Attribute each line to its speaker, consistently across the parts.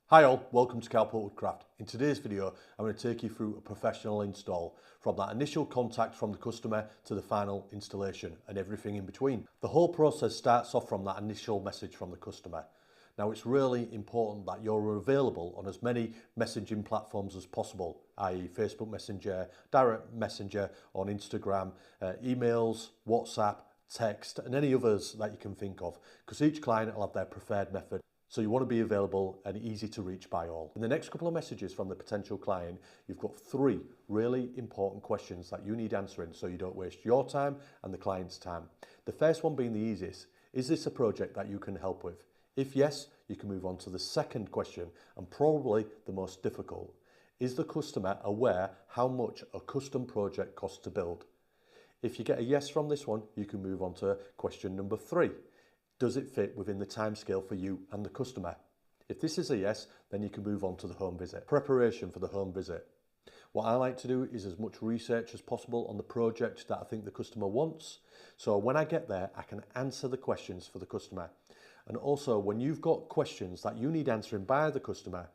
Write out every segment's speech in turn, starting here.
Speaker 1: Hi all, welcome to Karl Woodcraft. In today's video, I'm going to take you through a professional install, from that initial contact from the customer to the final installation and everything in between. The whole process starts off from that initial message from the customer. Now it's really important that you're available on as many messaging platforms as possible, i.e. Facebook Messenger, direct messenger on Instagram, emails, WhatsApp, text and any others that you can think of, because each client will have their preferred method. So you want to be available and easy to reach by all. In the next couple of messages from the potential client, you've got 3 really important questions that you need answering so you don't waste your time and the client's time. The first one being the easiest: is this a project that you can help with? If yes, you can move on to the second question, and probably the most difficult. Is the customer aware how much a custom project costs to build? If you get a yes from this one, you can move on to question number 3. Does it fit within the timescale for you and the customer? If this is a yes, then you can move on to the home visit. Preparation for the home visit. What I like to do is as much research as possible on the project that I think the customer wants. So when I get there, I can answer the questions for the customer. And also, when you've got questions that you need answering by the customer,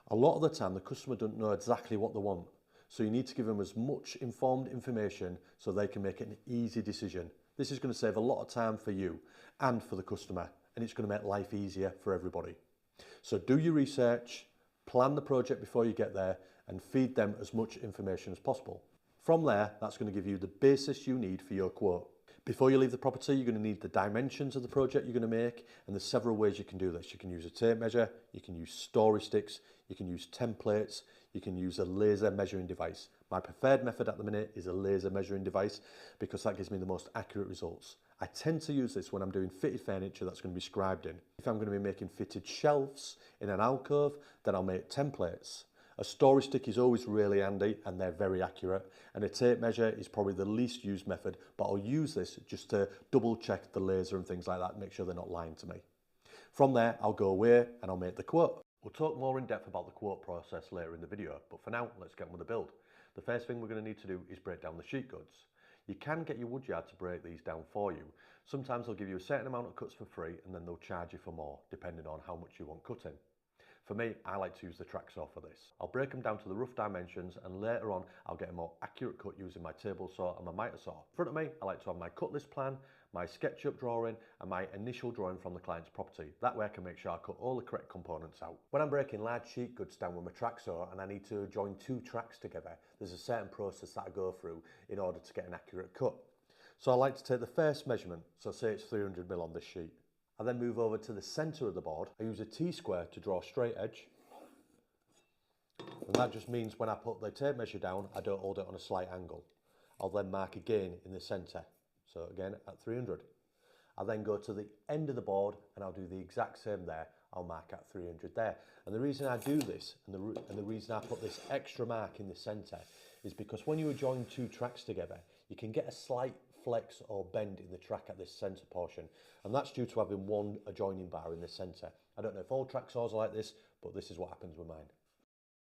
Speaker 1: a lot of the time the customer doesn't know exactly what they want. So you need to give them as much informed information so they can make an easy decision. This is going to save a lot of time for you and for the customer, and it's going to make life easier for everybody. So do your research, plan the project before you get there, and feed them as much information as possible. From there, that's going to give you the basis you need for your quote. Before you leave the property, you're going to need the dimensions of the project you're going to make, and there's several ways you can do this. You can use a tape measure, you can use story sticks, you can use templates, you can use a laser measuring device. My preferred method at the minute is a laser measuring device because that gives me the most accurate results. I tend to use this when I'm doing fitted furniture that's going to be scribed in. If I'm going to be making fitted shelves in an alcove, then I'll make templates. A story stick is always really handy and they're very accurate, and a tape measure is probably the least used method, but I'll use this just to double check the laser and things like that, make sure they're not lying to me. From there, I'll go away and I'll make the quote. We'll talk more in depth about the quote process later in the video, but for now, let's get on with the build. The first thing we're going to need to do is break down the sheet goods. You can get your woodyard to break these down for you. Sometimes they'll give you a certain amount of cuts for free and then they'll charge you for more, depending on how much you want cutting. For me, I like to use the track saw for this. I'll break them down to the rough dimensions, and later on I'll get a more accurate cut using my table saw and my miter saw. In front of me, I like to have my cut list plan, my SketchUp drawing and my initial drawing from the client's property. That way I can make sure I cut all the correct components out. When I'm breaking large sheet goods down with my track saw and I need to join 2 tracks together, there's a certain process that I go through in order to get an accurate cut. So I like to take the first measurement, so say it's 300mm on this sheet. I then move over to the centre of the board. I use a T-square to draw a straight edge. And that just means when I put the tape measure down, I don't hold it on a slight angle. I'll then mark again in the centre. So again at 300. I'll then go to the end of the board and I'll do the exact same there. I'll mark at 300 there. And the reason I do this and the reason I put this extra mark in the centre is because when you join 2 tracks together, you can get a slight flex or bend in the track at this centre portion, and that's due to having one adjoining bar in the centre. I don't know if all track saws are like this, but this is what happens with mine.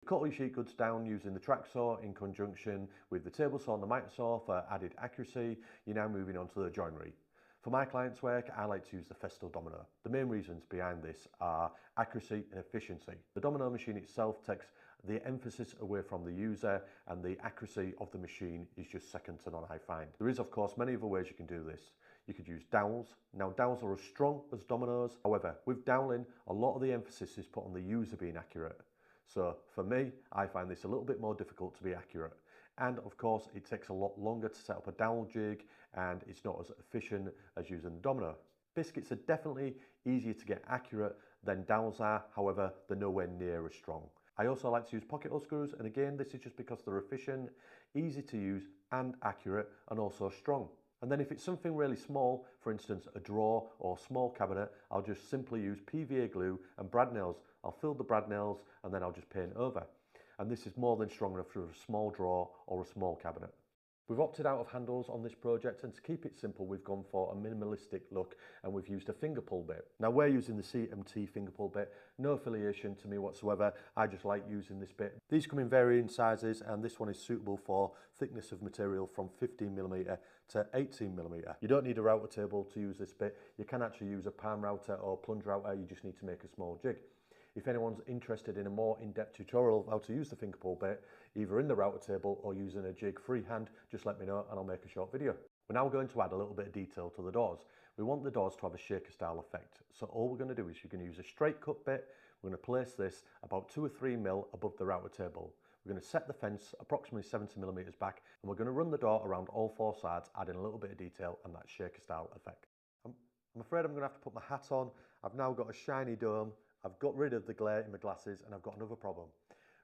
Speaker 1: Cut all your sheet goods down using the track saw in conjunction with the table saw and the miter saw for added accuracy. You're now moving on to the joinery. For my clients' work, I like to use the Festool domino. The main reasons behind this are accuracy and efficiency. The domino machine itself takes the emphasis away from the user, and the accuracy of the machine is just second to none, I find. There is of course many other ways you can do this. You could use dowels. Now dowels are as strong as dominoes. However, with doweling, a lot of the emphasis is put on the user being accurate. So for me, I find this a little bit more difficult to be accurate. And of course, it takes a lot longer to set up a dowel jig, and it's not as efficient as using the domino. Biscuits are definitely easier to get accurate than dowels are, however, they're nowhere near as strong. I also like to use pocket hole screws, and again, this is just because they're efficient, easy to use and accurate, and also strong. And then if it's something really small, for instance a drawer or small cabinet, I'll just simply use PVA glue and brad nails. I'll fill the brad nails and then I'll just paint over. And this is more than strong enough for a small drawer or a small cabinet. We've opted out of handles on this project, and to keep it simple we've gone for a minimalistic look and we've used a finger pull bit. Now we're using the CMT finger pull bit, no affiliation to me whatsoever, I just like using this bit. These come in varying sizes and this one is suitable for thickness of material from 15mm to 18mm. You don't need a router table to use this bit, you can actually use a palm router or plunge router, you just need to make a small jig. If anyone's interested in a more in-depth tutorial of how to use the finger pull bit, either in the router table or using a jig freehand, just let me know and I'll make a short video. We're now going to add a little bit of detail to the doors. We want the doors to have a shaker style effect. So all we're going to do is you're going to use a straight cut bit. We're going to place this about 2 or 3 mil above the router table. We're going to set the fence approximately 70 millimeters back, and we're going to run the door around all 4 sides, adding a little bit of detail and that shaker style effect. I'm afraid I'm going to have to put my hat on. I've now got a shiny dome. I've got rid of the glare in my glasses and I've got another problem.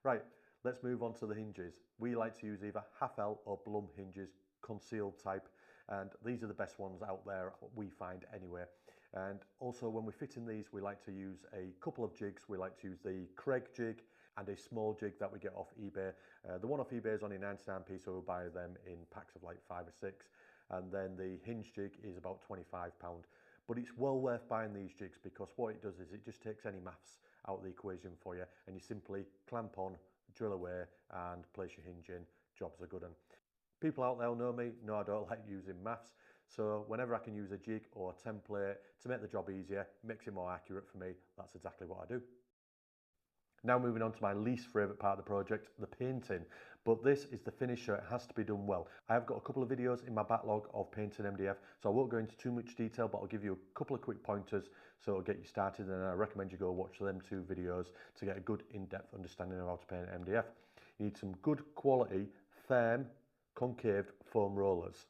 Speaker 1: Right, let's move on to the hinges. We like to use either half L or Blum hinges, concealed type, and these are the best ones out there we find anyway. And also when we're fitting these, we like to use a couple of jigs. We like to use the Kreg jig and a small jig that we get off eBay. The one off eBay is only 99p, so we'll buy them in packs of like 5 or 6. And then the hinge jig is about £25. But it's well worth buying these jigs because what it does is it just takes any maths out of the equation for you, and you simply clamp on, drill away and place your hinge in. Jobs are good. And people out there know me, know I don't like using maths, so whenever I can use a jig or a template to make the job easier, makes it more accurate for me, that's exactly what I do. Now moving on to my least favourite part of the project, the painting. But this is the finish, so it has to be done well. I have got a couple of videos in my backlog of painting MDF, so I won't go into too much detail, but I'll give you a couple of quick pointers so it'll get you started, and I recommend you go watch them 2 videos to get a good in-depth understanding of how to paint MDF. You need some good quality, firm, concaved foam rollers.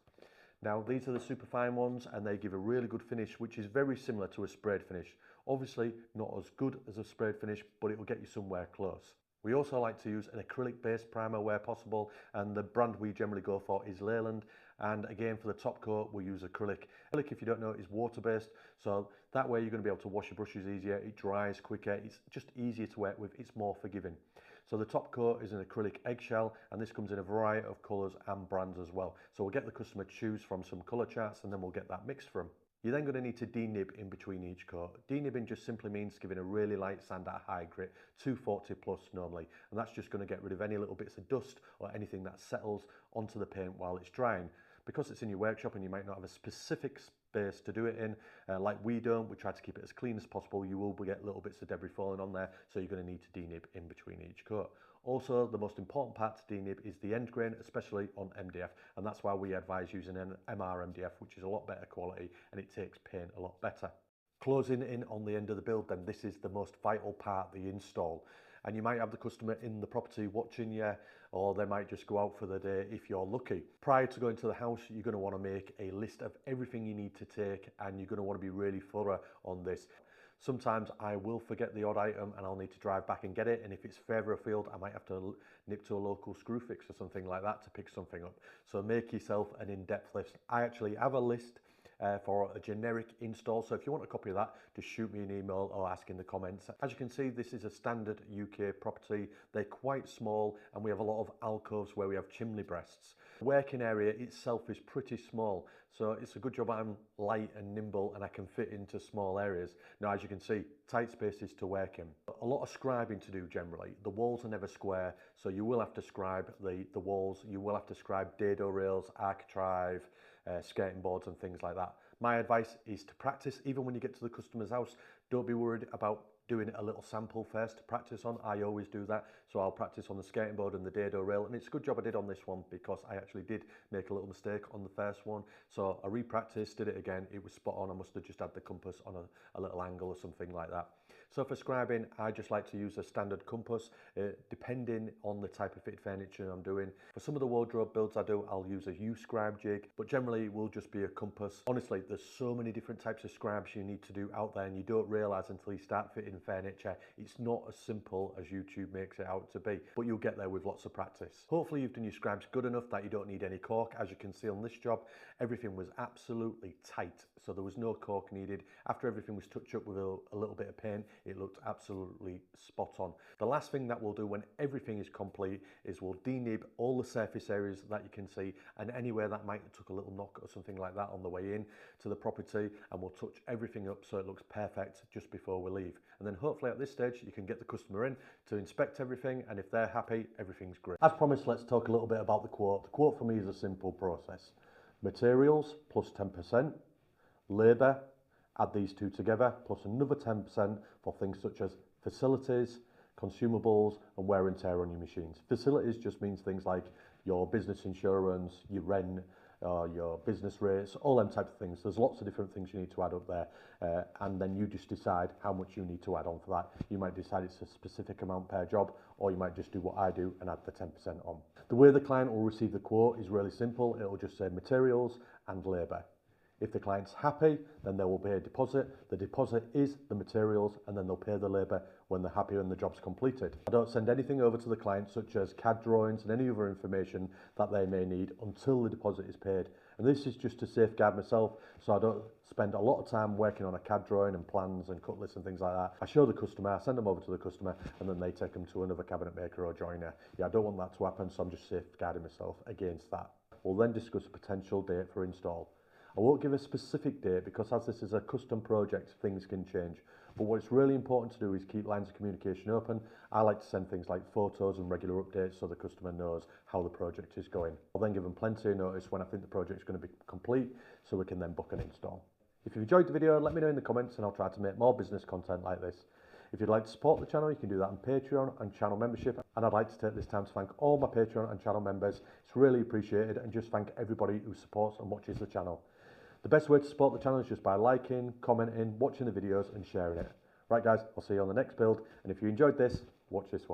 Speaker 1: Now these are the super fine ones and they give a really good finish, which is very similar to a sprayed finish. Obviously not as good as a sprayed finish, but it will get you somewhere close. We also like to use an acrylic based primer where possible, and the brand we generally go for is Leyland. And again, for the top coat we use acrylic. Acrylic, if you don't know, is water based, so that way you're going to be able to wash your brushes easier, it dries quicker, it's just easier to work with, it's more forgiving. So the top coat is an acrylic eggshell, and this comes in a variety of colours and brands as well. So we'll get the customer to choose from some colour charts and then we'll get that mixed for them. You're then going to need to denib in between each coat. Denibbing just simply means giving a really light sand at a high grit, 240 plus normally, and that's just going to get rid of any little bits of dust or anything that settles onto the paint while it's drying. Because it's in your workshop and you might not have a specific space to do it in, like we don't, we try to keep it as clean as possible. You will get little bits of debris falling on there, so you're going to need to denib in between each coat. Also, the most important part to denib is the end grain, especially on MDF, and that's why we advise using an MR MDF, which is a lot better quality and it takes paint a lot better. Closing in on the end of the build, then this is the most vital part, the install. And you might have the customer in the property watching you, or they might just go out for the day if you're lucky. Prior to going to the house, you're going to want to make a list of everything you need to take, and you're going to want to be really thorough on this. Sometimes I will forget the odd item and I'll need to drive back and get it, and if it's further afield I might have to nip to a local screw fix or something like that to pick something up. So make yourself an in-depth list. I actually have a list for a generic install, so if you want a copy of that, just shoot me an email or ask in the comments. As you can see, this is a standard UK property. They're quite small and we have a lot of alcoves where we have chimney breasts. The working area itself is pretty small, so it's a good job I'm light and nimble and I can fit into small areas. Now as you can see, tight spaces to work in. A lot of scribing to do generally. The walls are never square, so you will have to scribe the walls, you will have to scribe dado rails, architrave, skirting boards and things like that. My advice is to practice even when you get to the customer's house. Don't be worried about doing a little sample first to practice on. I always do that, so I'll practice on the skirting board and the dado rail, and it's a good job I did on this one because I actually did make a little mistake on the first one, so I re-practiced, did it again, it was spot on. I must have just had the compass on a little angle or something like that. So for scribing, I just like to use a standard compass, depending on the type of fitted furniture I'm doing. For some of the wardrobe builds I do, I'll use a U-scribe jig, but generally it will just be a compass. Honestly, there's so many different types of scribes you need to do out there, and you don't realise until you start fitting furniture, it's not as simple as YouTube makes it out to be, but you'll get there with lots of practice. Hopefully you've done your scribes good enough that you don't need any cork. As you can see on this job, everything was absolutely tight, so there was no cork needed. After everything was touched up with a little bit of paint, it looked absolutely spot on. The last thing that we'll do when everything is complete is we'll denib all the surface areas that you can see, and anywhere that might have took a little knock or something like that on the way in to the property, and we'll touch everything up so it looks perfect just before we leave. And then hopefully at this stage you can get the customer in to inspect everything, and if they're happy, everything's great. As promised, let's talk a little bit about the quote. The quote for me is a simple process. Materials plus 10%, labour, add these two together, plus another 10% for things such as facilities, consumables, and wear and tear on your machines. Facilities just means things like your business insurance, your rent, your business rates, all them type of things. There's lots of different things you need to add up there, and then you just decide how much you need to add on for that. You might decide it's a specific amount per job, or you might just do what I do and add the 10% on. The way the client will receive the quote is really simple. It'll just say materials and labour. If the client's happy, then they will pay a deposit. The deposit is the materials, and then they'll pay the labour when they're happy and the job's completed. I don't send anything over to the client, such as CAD drawings and any other information that they may need, until the deposit is paid. And this is just to safeguard myself, so I don't spend a lot of time working on a CAD drawing and plans and cut lists and things like that. I show the customer, I send them over to the customer, and then they take them to another cabinet maker or joiner. Yeah, I don't want that to happen, so I'm just safeguarding myself against that. We'll then discuss a potential date for install. I won't give a specific date because as this is a custom project, things can change. But what's really important to do is keep lines of communication open. I like to send things like photos and regular updates so the customer knows how the project is going. I'll then give them plenty of notice when I think the project is going to be complete, so we can then book an install. If you've enjoyed the video, let me know in the comments and I'll try to make more business content like this. If you'd like to support the channel, you can do that on Patreon and channel membership. And I'd like to take this time to thank all my Patreon and channel members. It's really appreciated, and just thank everybody who supports and watches the channel. The best way to support the channel is just by liking, commenting, watching the videos and sharing it. Right guys, I'll see you on the next build, and if you enjoyed this, watch this one.